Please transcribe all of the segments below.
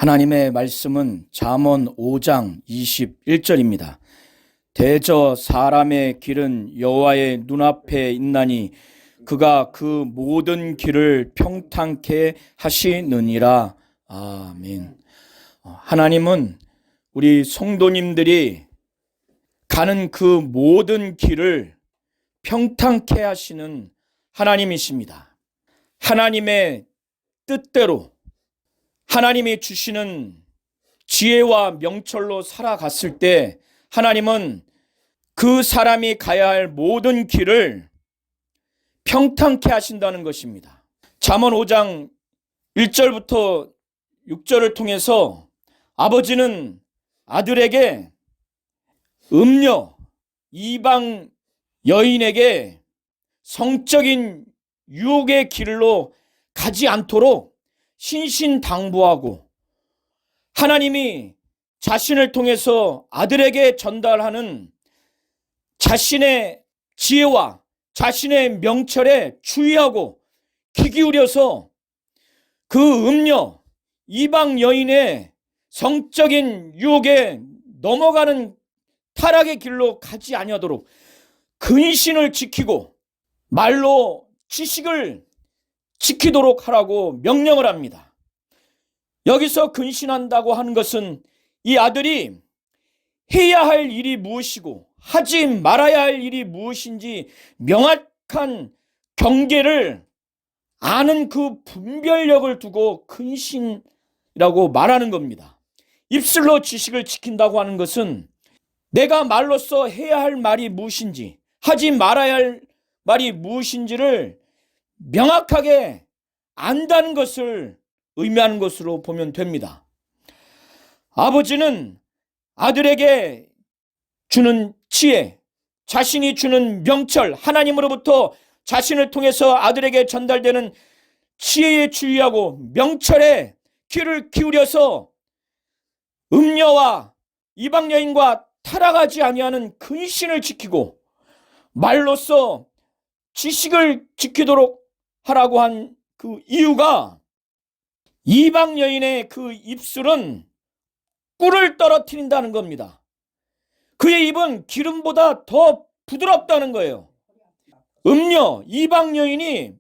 하나님의 말씀은 잠언 5장 21절입니다. 대저 사람의 길은 여호와의 눈앞에 있나니 그가 그 모든 길을 평탄케 하시느니라. 아멘. 하나님은 우리 성도님들이 가는 그 모든 길을 평탄케 하시는 하나님이십니다. 하나님의 뜻대로 하나님이 주시는 지혜와 명철로 살아갔을 때 하나님은 그 사람이 가야 할 모든 길을 평탄케 하신다는 것입니다. 잠언 5장 1절부터 6절을 통해서 아버지는 아들에게 음녀, 이방 여인에게 성적인 유혹의 길로 가지 않도록 신신당부하고 하나님이 자신을 통해서 아들에게 전달하는 자신의 지혜와 자신의 명철에 주의하고 귀 기울여서 그 음녀, 이방 여인의 성적인 유혹에 넘어가는 타락의 길로 가지 아니하도록 근신을 지키고 말로 지식을 지키도록 하라고 명령을 합니다. 여기서 근신한다고 하는 것은 이 아들이 해야 할 일이 무엇이고 하지 말아야 할 일이 무엇인지 명확한 경계를 아는 그 분별력을 두고 근신이라고 말하는 겁니다. 입술로 지식을 지킨다고 하는 것은 내가 말로써 해야 할 말이 무엇인지 하지 말아야 할 말이 무엇인지를 명확하게 안다는 것을 의미하는 것으로 보면 됩니다. 아버지는 아들에게 주는 지혜, 자신이 주는 명철, 하나님으로부터 자신을 통해서 아들에게 전달되는 지혜에 주의하고 명철에 귀를 기울여서 음녀와 이방 여인과 타락하지 아니하는 근신을 지키고 말로써 지식을 지키도록 하라고 한 그 이유가 이방 여인의 그 입술은 꿀을 떨어뜨린다는 겁니다. 그의 입은 기름보다 더 부드럽다는 거예요. 음녀, 이방 여인이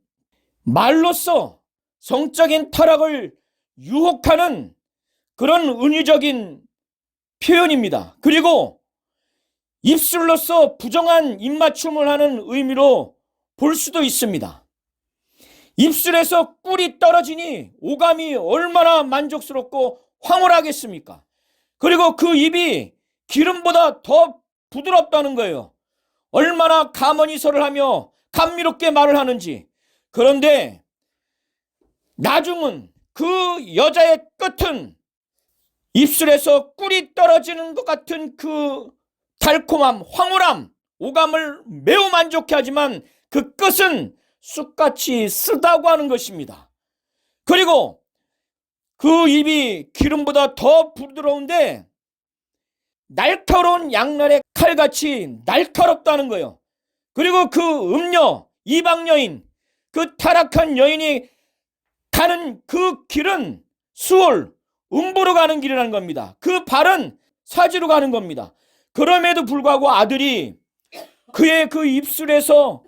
말로써 성적인 타락을 유혹하는 그런 은유적인 표현입니다. 그리고 입술로서 부정한 입맞춤을 하는 의미로 볼 수도 있습니다. 입술에서 꿀이 떨어지니 오감이 얼마나 만족스럽고 황홀하겠습니까? 그리고 그 입이 기름보다 더 부드럽다는 거예요. 얼마나 가머니설을 하며 감미롭게 말을 하는지. 그런데 나중은 그 여자의 끝은 입술에서 꿀이 떨어지는 것 같은 그 달콤함, 황홀함, 오감을 매우 만족해 하지만 그 끝은 쑥같이 쓰다고 하는 것입니다. 그리고 그 입이 기름보다 더 부드러운데 날카로운 양날의 칼같이 날카롭다는 거예요. 그리고 그 음녀, 이방 여인, 그 타락한 여인이 가는 그 길은 수월, 음부로 가는 길이라는 겁니다. 그 발은 사지로 가는 겁니다. 그럼에도 불구하고 아들이 그의 그 입술에서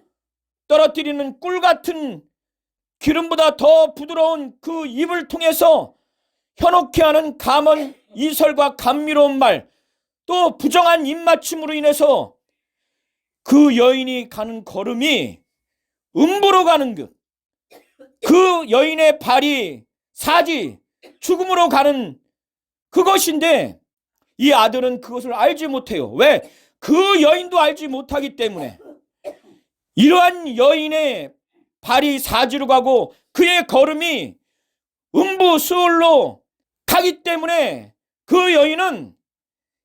떨어뜨리는 꿀 같은 기름보다 더 부드러운 그 입을 통해서 현혹해 하는 감언 이설과 감미로운 말, 또 부정한 입맞춤으로 인해서 그 여인이 가는 걸음이 음부로 가는 것, 그 여인의 발이 사지, 죽음으로 가는 그것인데 이 아들은 그것을 알지 못해요. 왜? 그 여인도 알지 못하기 때문에. 이러한 여인의 발이 사지로 가고 그의 걸음이 음부 수월로 가기 때문에 그 여인은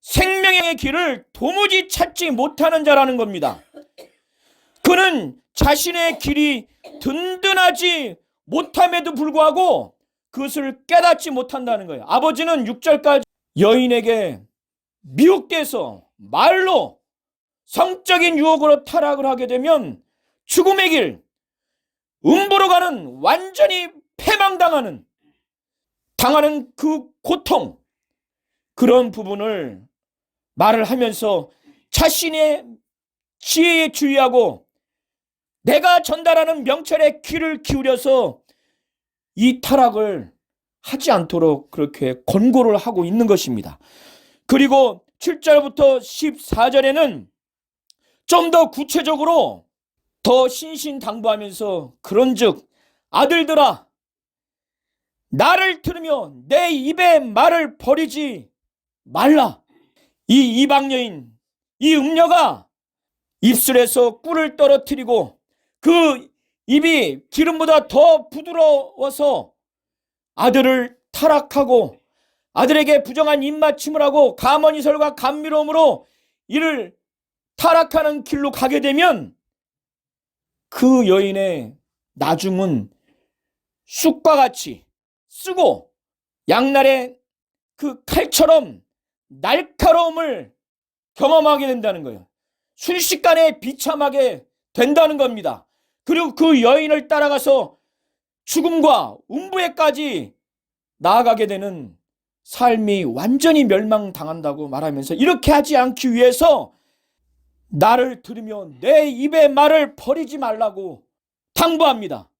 생명의 길을 도무지 찾지 못하는 자라는 겁니다. 그는 자신의 길이 든든하지 못함에도 불구하고 그것을 깨닫지 못한다는 거예요. 아버지는 6절까지 여인에게 미혹돼서 말로 성적인 유혹으로 타락을 하게 되면 죽음의 길, 음부로 가는 완전히 패망당하는 당하는 그 고통, 그런 부분을 말을 하면서 자신의 지혜에 주의하고 내가 전달하는 명철에 귀를 기울여서 이 타락을 하지 않도록 그렇게 권고를 하고 있는 것입니다. 그리고 7절부터 14절에는 좀 더 구체적으로 더 신신당부하면서 그런즉 아들들아 나를 들으며 내 입의 말을 버리지 말라. 이 이방 여인, 이 음녀가 입술에서 꿀을 떨어뜨리고 그 입이 기름보다 더 부드러워서 아들을 타락하고 아들에게 부정한 입맞춤을 하고 가머니설과 감미로움으로 이를 타락하는 길로 가게 되면 그 여인의 나중은 쑥과 같이 쓰고 양날의 그 칼처럼 날카로움을 경험하게 된다는 거예요. 순식간에 비참하게 된다는 겁니다. 그리고 그 여인을 따라가서 죽음과 음부에까지 나아가게 되는 삶이 완전히 멸망당한다고 말하면서 이렇게 하지 않기 위해서 나를 들으며 내 입의 말을 버리지 말라고 당부합니다.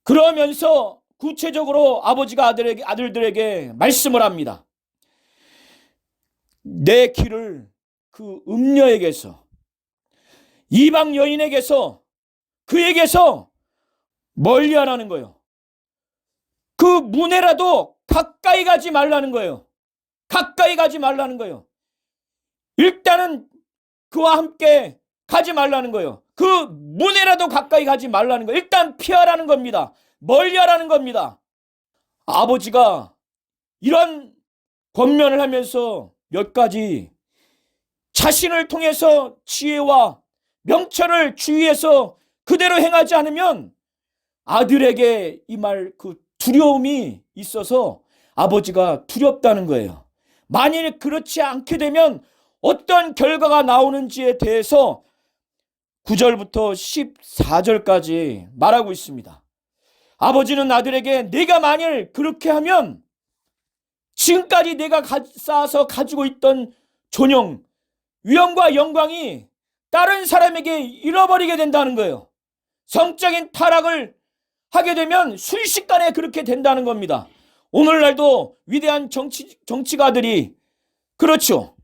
그러면서 구체적으로 아버지가 아들들에게 말씀을 합니다. 내 길을 그 음녀에게서, 이방 여인에게서, 그에게서 멀리하라는 거예요. 그 문에라도 가까이 가지 말라는 거예요. 가까이 가지 말라는 거예요. 일단은 그와 함께 가지 말라는 거예요. 그 문에라도 가까이 가지 말라는 거예요. 일단 피하라는 겁니다. 멀리하라는 겁니다. 아버지가 이런 권면을 하면서 몇 가지 자신을 통해서 지혜와 명철을 주위에서 그대로 행하지 않으면 아들에게 이 말 그 두려움이 있어서 아버지가 두렵다는 거예요. 만일 그렇지 않게 되면 어떤 결과가 나오는지에 대해서 9절부터 14절까지 말하고 있습니다. 아버지는 아들에게 네가 만일 그렇게 하면 지금까지 내가 쌓아서 가지고 있던 존영, 위엄과 영광이 다른 사람에게 잃어버리게 된다는 거예요. 성적인 타락을 하게 되면 순식간에 그렇게 된다는 겁니다. 오늘날도 위대한 정치가들이 그렇죠.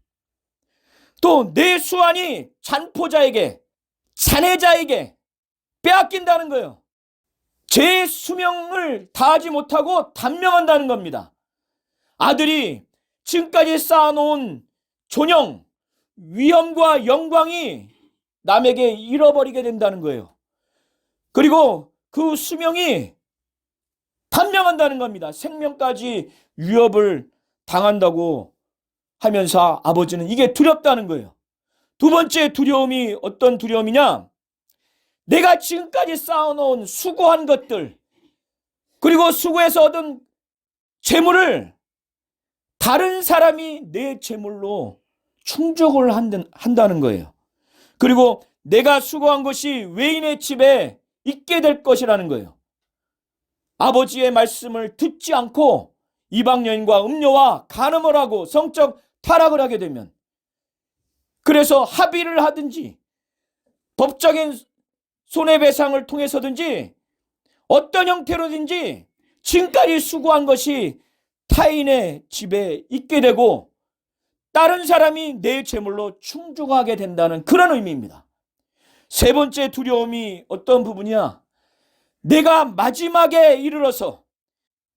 또 내 수완이 잔포자에게, 잔해자에게 빼앗긴다는 거예요. 제 수명을 다하지 못하고 단명한다는 겁니다. 아들이 지금까지 쌓아놓은 존영, 위엄과 영광이 남에게 잃어버리게 된다는 거예요. 그리고 그 수명이 단명한다는 겁니다. 생명까지 위협을 당한다고 하면서 아버지는 이게 두렵다는 거예요. 두 번째 두려움이 어떤 두려움이냐? 내가 지금까지 쌓아놓은 수고한 것들, 그리고 수고해서 얻은 재물을 다른 사람이 내 재물로 충족을 한다는 거예요. 그리고 내가 수고한 것이 외인의 집에 있게 될 것이라는 거예요. 아버지의 말씀을 듣지 않고 이방 여인과 음녀와 간음을 하고 성적 타락을 하게 되면, 그래서 합의를 하든지 법적인 손해배상을 통해서든지 어떤 형태로든지 지금까지 수고한 것이 타인의 집에 있게 되고 다른 사람이 내 재물로 충족하게 된다는 그런 의미입니다. 세 번째 두려움이 어떤 부분이야? 내가 마지막에 이르러서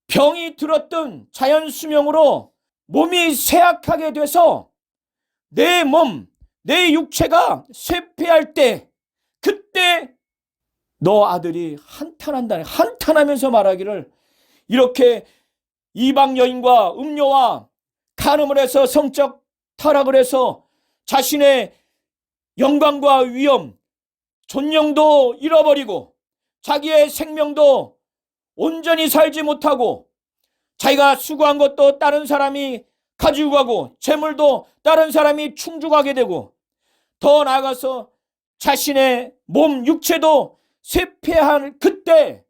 병이 들었던 자연 수명으로 몸이 쇠약하게 돼서 내 몸, 내 육체가 쇠폐할 때, 그때 너 아들이 한탄하면서 말하기를, 이렇게 이방 여인과 음녀와 간음을 해서 성적 타락을 해서 자신의 영광과 위엄, 존영도 잃어버리고 자기의 생명도 온전히 살지 못하고 자기가 수고한 것도 다른 사람이 가지고 가고 재물도 다른 사람이 충족하게 되고 더 나아가서 자신의 몸, 육체도 쇠폐한 그때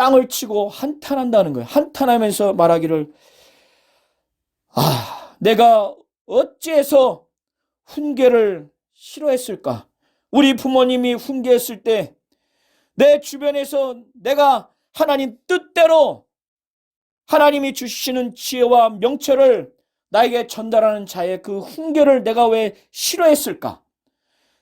땅을 치고 한탄한다는 거예요. 한탄하면서 말하기를, 내가 어찌해서 훈계를 싫어했을까? 우리 부모님이 훈계했을 때 내 주변에서 내가 하나님 뜻대로 하나님이 주시는 지혜와 명철을 나에게 전달하는 자의 그 훈계를 내가 왜 싫어했을까?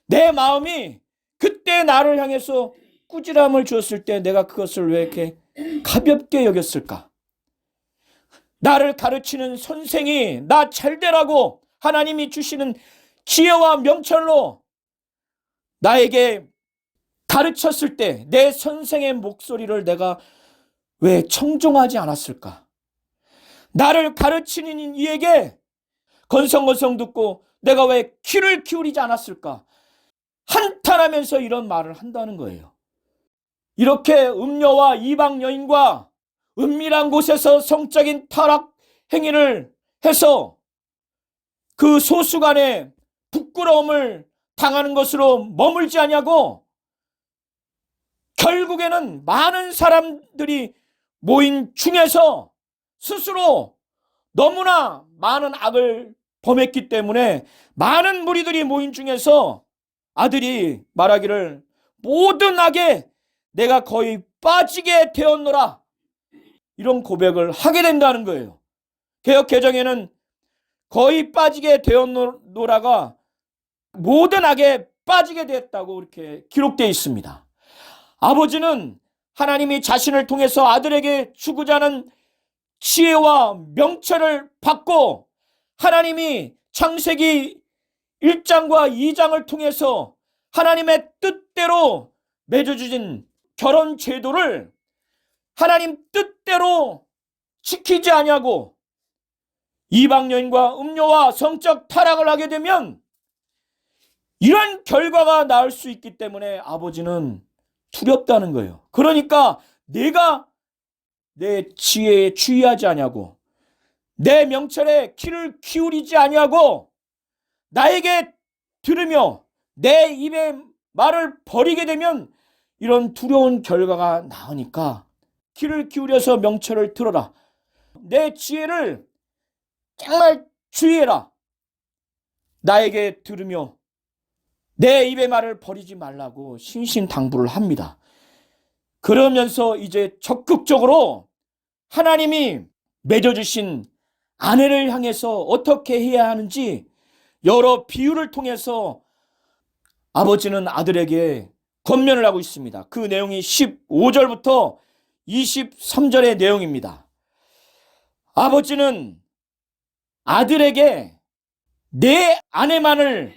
내 마음이 그때 나를 향해서 꾸지람을 주었을 때 내가 그것을 왜 이렇게 가볍게 여겼을까? 나를 가르치는 선생이 나 잘되라고 하나님이 주시는 지혜와 명철로 나에게 가르쳤을 때 내 선생의 목소리를 내가 왜 청종하지 않았을까? 나를 가르치는 이에게 건성건성 듣고 내가 왜 귀를 기울이지 않았을까? 한탄하면서 이런 말을 한다는 거예요. 이렇게 음녀와 이방 여인과 은밀한 곳에서 성적인 타락 행위를 해서 그 소수간의 부끄러움을 당하는 것으로 머물지 아니하고 결국에는 많은 사람들이 모인 중에서 스스로 너무나 많은 악을 범했기 때문에 많은 무리들이 모인 중에서 아들이 말하기를 모든 악에 내가 거의 빠지게 되었노라, 이런 고백을 하게 된다는 거예요. 개역 개정에는 거의 빠지게 되었노라가 모든 악에 빠지게 되었다고 이렇게 기록되어 있습니다. 아버지는 하나님이 자신을 통해서 아들에게 주고자 하는 지혜와 명철을 받고 하나님이 창세기 1장과 2장을 통해서 하나님의 뜻대로 맺어주신 결혼 제도를 하나님 뜻대로 지키지 아니하고 이방 여인과 음녀와 성적 타락을 하게 되면 이런 결과가 나올 수 있기 때문에 아버지는 두렵다는 거예요. 그러니까 내가 내 지혜에 주의하지 아니하고 내 명철에 귀를 기울이지 아니하고 나에게 들으며 내 입의 말을 버리게 되면 이런 두려운 결과가 나오니까 귀를 기울여서 명철을 들어라. 내 지혜를 정말 주의해라. 나에게 들으며 내 입의 말을 버리지 말라고 신신당부를 합니다. 그러면서 이제 적극적으로 하나님이 맺어주신 아내를 향해서 어떻게 해야 하는지 여러 비유를 통해서 아버지는 아들에게 권면을 하고 있습니다. 그 내용이 15절부터 23절의 내용입니다. 아버지는 아들에게 내 아내만을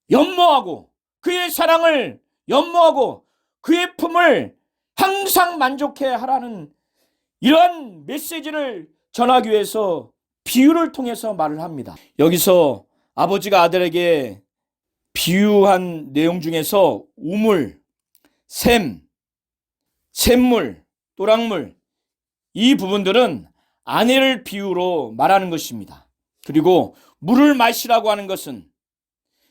연모하고 그의 사랑을 연모하고 그의 품을 항상 만족해 하라는 이러한 메시지를 전하기 위해서 비유를 통해서 말을 합니다. 여기서 아버지가 아들에게 비유한 내용 중에서 우물, 샘, 샘물, 또랑물, 이 부분들은 아내를 비유로 말하는 것입니다. 그리고 물을 마시라고 하는 것은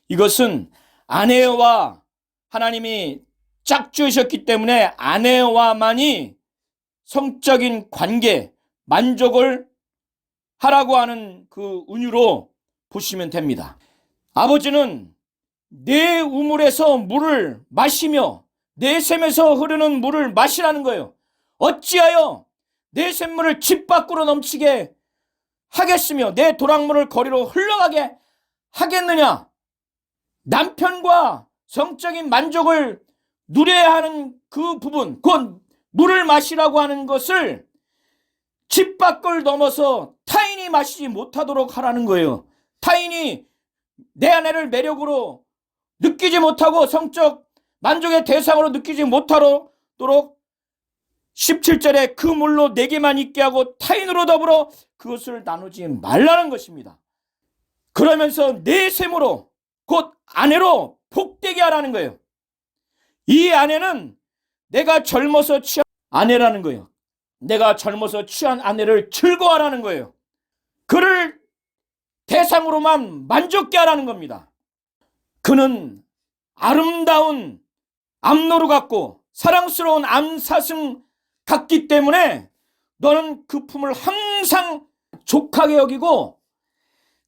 이것은 아내와 하나님이 짝지으셨기 때문에 아내와만이 성적인 관계, 만족을 하라고 하는 그 은유로 보시면 됩니다. 아버지는 내 우물에서 물을 마시며 내 샘에서 흐르는 물을 마시라는 거예요. 어찌하여 내 샘물을 집 밖으로 넘치게 하겠으며 내 도랑물을 거리로 흘러가게 하겠느냐? 남편과 성적인 만족을 누려야 하는 그 부분, 곧 물을 마시라고 하는 것을 집 밖을 넘어서 타인이 마시지 못하도록 하라는 거예요. 타인이 내 아내를 매력으로 느끼지 못하고 성적 만족의 대상으로 느끼지 못하도록 17절에 그 물로 내게만 있게 하고 타인으로 더불어 그것을 나누지 말라는 것입니다. 그러면서 내 셈으로 곧 아내로 복되게 하라는 거예요. 이 아내는 내가 젊어서 취한 아내라는 거예요. 내가 젊어서 취한 아내를 즐거워하라는 거예요. 그를 대상으로만 만족게 하라는 겁니다. 그는 아름다운 암노루 같고 사랑스러운 암사슴 같기 때문에 너는 그 품을 항상 족하게 여기고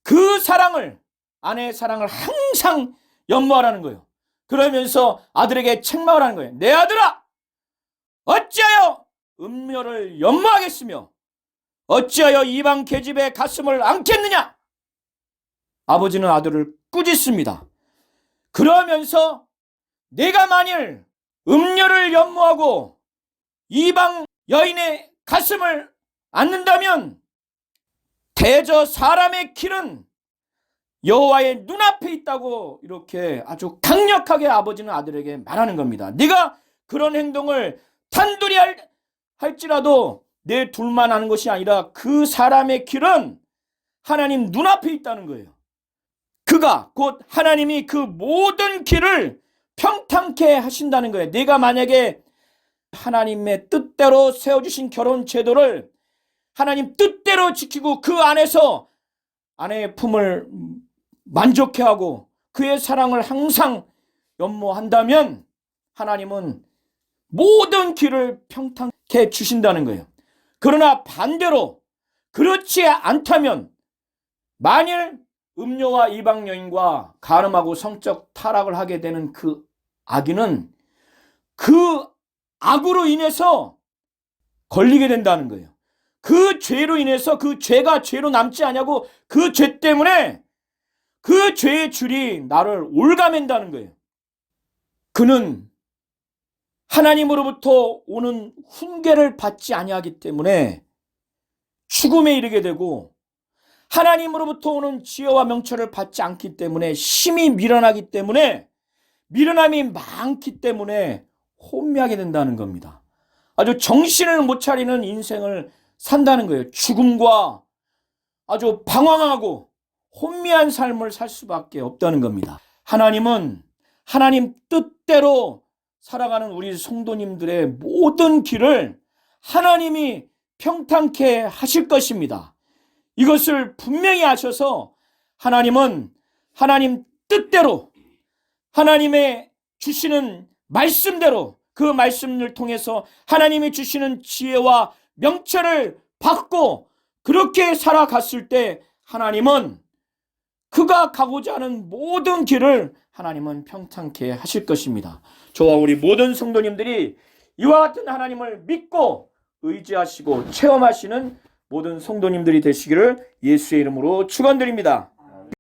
그 사랑을, 아내의 사랑을 항상 연모하라는 거예요. 그러면서 아들에게 책망을 하는 거예요. 내 아들아, 어찌하여 음료를 연모하겠으며 어찌하여 이방 계집의 가슴을 안겠느냐. 아버지는 아들을 꾸짖습니다. 그러면서 내가 만일 음료를 연모하고 이방 여인의 가슴을 안는다면 대저 사람의 길은 여호와의 눈앞에 있다고 이렇게 아주 강력하게 아버지는 아들에게 말하는 겁니다. 네가 그런 행동을 단둘이 할지라도 내 둘만 하는 것이 아니라 그 사람의 길은 하나님 눈앞에 있다는 거예요. 그가 곧 하나님이 그 모든 길을 평탄케 하신다는 거예요. 네가 만약에 하나님의 뜻대로 세워주신 결혼 제도를 하나님 뜻대로 지키고 그 안에서 아내의 품을 만족해하고 그의 사랑을 항상 연모한다면 하나님은 모든 길을 평탄케 주신다는 거예요. 그러나 반대로 그렇지 않다면 만일 음료와 이방 여인과 간음하고 성적 타락을 하게 되는 그 악인은 그 악으로 인해서 걸리게 된다는 거예요. 그 죄로 인해서 그 죄가 죄로 남지 않냐고 그 죄 때문에 그 죄의 줄이 나를 올가맨다는 거예요. 그는 하나님으로부터 오는 훈계를 받지 아니하기 때문에 죽음에 이르게 되고 하나님으로부터 오는 지혜와 명철을 받지 않기 때문에 심히 미련하기 때문에 미련함이 많기 때문에 혼미하게 된다는 겁니다. 아주 정신을 못 차리는 인생을 산다는 거예요. 죽음과 아주 방황하고 혼미한 삶을 살 수밖에 없다는 겁니다. 하나님은 하나님 뜻대로 살아가는 우리 성도님들의 모든 길을 하나님이 평탄케 하실 것입니다. 이것을 분명히 아셔서 하나님은 하나님 뜻대로 하나님의 주시는 말씀대로 그 말씀을 통해서 하나님이 주시는 지혜와 명철을 받고 그렇게 살아갔을 때 하나님은 그가 가고자 하는 모든 길을 하나님은 평탄케 하실 것입니다. 저와 우리 모든 성도님들이 이와 같은 하나님을 믿고 의지하시고 체험하시는 모든 성도님들이 되시기를 예수의 이름으로 축원드립니다.